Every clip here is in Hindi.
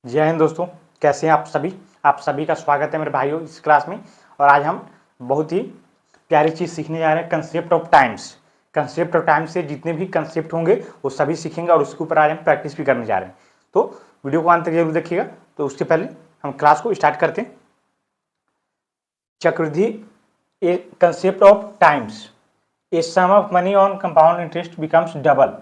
जय हिंद दोस्तों, कैसे हैं आप सभी का स्वागत है मेरे भाइयों इस क्लास में। और आज हम बहुत ही प्यारी चीज़ सीखने जा रहे हैं, concept of times. Concept of times से जितने भी कंसेप्ट होंगे वो सभी सीखेंगे और उसके ऊपर आज हम प्रैक्टिस भी करने जा रहे हैं। तो वीडियो को अंत तक जरूर देखिएगा। तो उससे पहले हम क्लास को स्टार्ट करते हैं। चक्रवृद्धि a concept of times, a sum of money on compound interest becomes double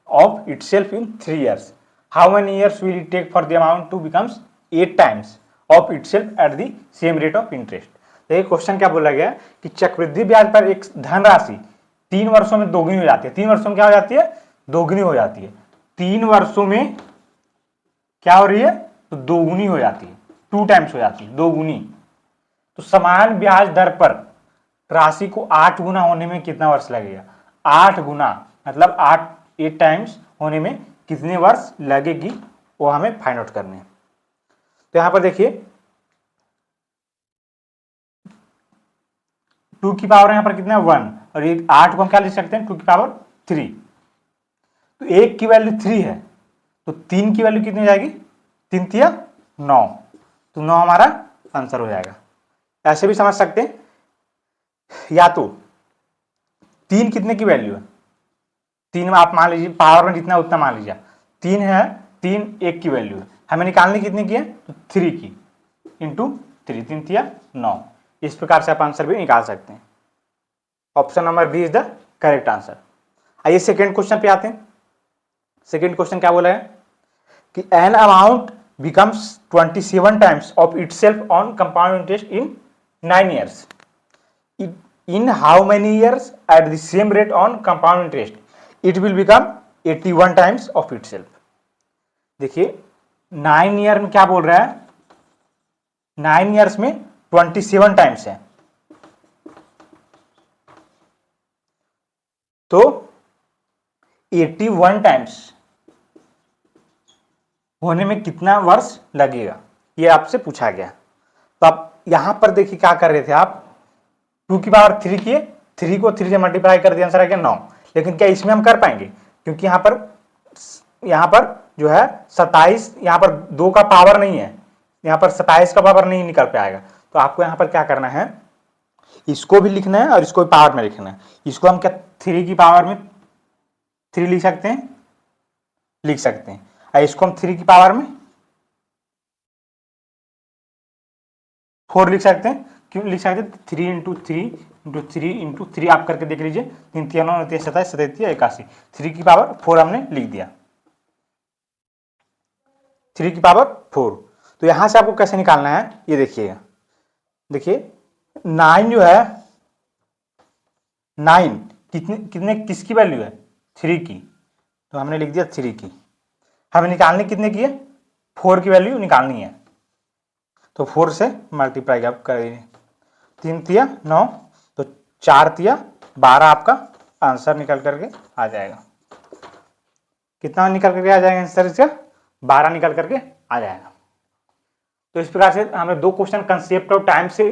of itself in 3 years. How many years will it take for the amount to becomes 8 times of itself at the same rate of interest? तो ये क्वेश्चन क्या बोला गया कि चक्रवृद्धि ब्याज पर एक धनराशि 3 वर्षों में दोगुनी हो जाती है। 3 वर्षों में क्या हो जाती है? दोगुनी हो जाती है। 3 वर्षों में क्या हो रही है? तो दोगुनी हो जाती है, 2 टाइम्स हो जाती है, दोगुनी। तो समान ब्याज दर पर राशि को 8 गुना होने में कितना वर्ष लगेगा? 8 गुना मतलब 8 टाइम्स होने में कितने वर्ष लगेगी वो हमें फाइंड आउट करने हैं। तो यहां पर देखिए 2 की पावर यहां पर कितना है? 1, और ये 8 को हम क्या लिख सकते हैं? 2 की पावर 3। तो 1 की वैल्यू 3 है, तो 3 की वैल्यू कितनी हो जाएगी? 3 तिया 9, तो 9 हमारा आंसर हो जाएगा। ऐसे भी समझ सकते हैं, या तो 3 कितने की वैल्यू है? 3 में आप मान लीजिए पावर में जितना उतना मान लीजिए 3 है, 3 1 की वैल्यू है, हमें निकालने कितने की है? तो 3 की इंटू 3, 3 तिया 9। इस प्रकार से आप आंसर भी निकाल सकते हैं। Option number B is the correct answer. आइए सेकेंड क्वेश्चन पे आते हैं। सेकेंड क्वेश्चन क्या बोला है कि an amount becomes 27 times of itself on compound interest in 9 years. In how many years at the same rate on compound interest it will become 81 times of itself? देखिए 9 ईयर में क्या बोल रहा है? 9 ईयर्स में 27 टाइम्स है, तो 81 टाइम्स होने में कितना वर्ष लगेगा, ये आपसे पूछा गया। तो आप यहां पर देखिए क्या कर रहे थे आप? 2 की पावर 3 किए, 3 को 3 से मल्टीप्लाई कर दिया, आंसर आ गया 9। लेकिन क्या इसमें हम कर पाएंगे? क्योंकि यहां पर जो है 27, यहां पर 2 का पावर नहीं है, यहां पर 27 का पावर नहीं निकल पाएगा। तो आपको यहां पर क्या करना है, इसको भी लिखना है और इसको भी पावर में लिखना है। इसको हम क्या 3 की पावर में 3 लिख सकते हैं, लिख सकते हैं, और इसको हम 3 की पावर में 4 लिख सकते हैं। क्यों लिख सकते हैं? 3 इंटू 3 इंटू 3 इंटू 3 आप करके देख लीजिए, 3 3 9 27 27 81, 3 की पावर 4 हमने लिख दिया, 3 की पावर 4। तो यहां से आपको कैसे निकालना है ये देखिएगा। देखिए 9 जो है, 9 कितने किसकी वैल्यू है? 3 की, तो हमने लिख दिया 3 की। हमें निकालनी कितने की है? 4 की वैल्यू निकालनी है, तो 4 से मल्टीप्लाई आप करिए, 3 तिया 9, तो 4 तिया 12 आपका आंसर निकल करके आ जाएगा। कितना निकल करके आ जाएगा आंसर इसका? 12 निकल करके आ जाएगा। तो इस प्रकार से हमने 2 क्वेश्चन कंसेप्ट ऑफ टाइम से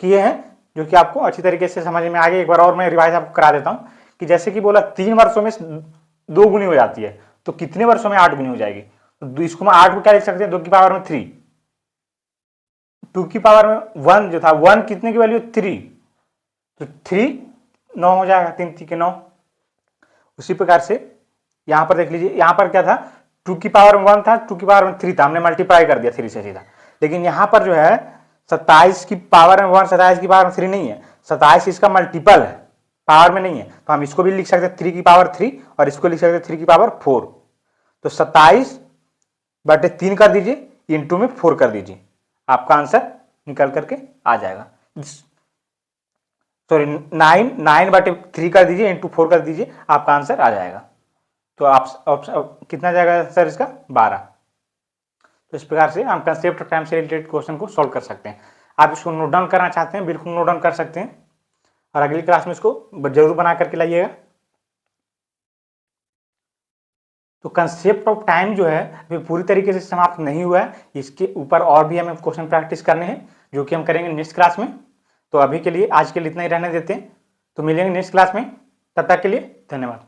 किए हैं, जो कि आपको अच्छी तरीके से समझ में आ गए। एक बार और मैं रिवाइज आपको करा देता हूं कि जैसे कि बोला 3 वर्षों में 2 गुनी हो जाती है, तो कितने वर्षों में 8 गुनी हो जाएगी? तो इसको मैं 8 को क्या लिख सकते हैं? 2 की पावर में 3, 2 की पावर में 1 जो था, 1 कितने की वैल्यू? 3, तो 3 9 हो जाएगा, 3 3 के 9। उसी प्रकार से यहां पर देख लीजिए, यहां पर क्या था? 2 की पावर में 1 था, 2 की पावर में 3 था, हमने मल्टीप्लाई कर दिया 3 से सीधा। लेकिन यहां पर जो है 27 की पावर में 1, 27 की पावर में 3 नहीं है, 27 इसका मल्टीपल है, पावर में नहीं है। तो हम इसको भी लिख सकते हैं 3 की पावर 3, और इसको लिख सकते हैं 3 की पावर 4। तो 27 बटे 3 कर दीजिए, इंटू में 4 कर दीजिए, आपका आंसर निकल करके आ जाएगा। सॉरी 9 बटे 3 कर दीजिए, इंटू 4 कर दीजिए, आपका आंसर आ जाएगा। तो आप कितना जाएगा सर इसका? 12। तो इस प्रकार से हम कंसेप्ट ऑफ टाइम से रिलेटेड क्वेश्चन को सॉल्व कर सकते हैं। आप इसको नोट डाउन करना चाहते हैं, बिल्कुल नोट डाउन कर सकते हैं, और अगली क्लास में इसको जरूर बना करके लाइएगा। तो कंसेप्ट ऑफ टाइम जो है अभी पूरी तरीके से समाप्त नहीं हुआ है, इसके ऊपर और भी हमें क्वेश्चन प्रैक्टिस करने हैं, जो कि हम करेंगे नेक्स्ट क्लास में। तो अभी के लिए आज के लिए इतना ही रहने देते हैं, तो मिलेंगे नेक्स्ट क्लास में। तब तक के लिए धन्यवाद।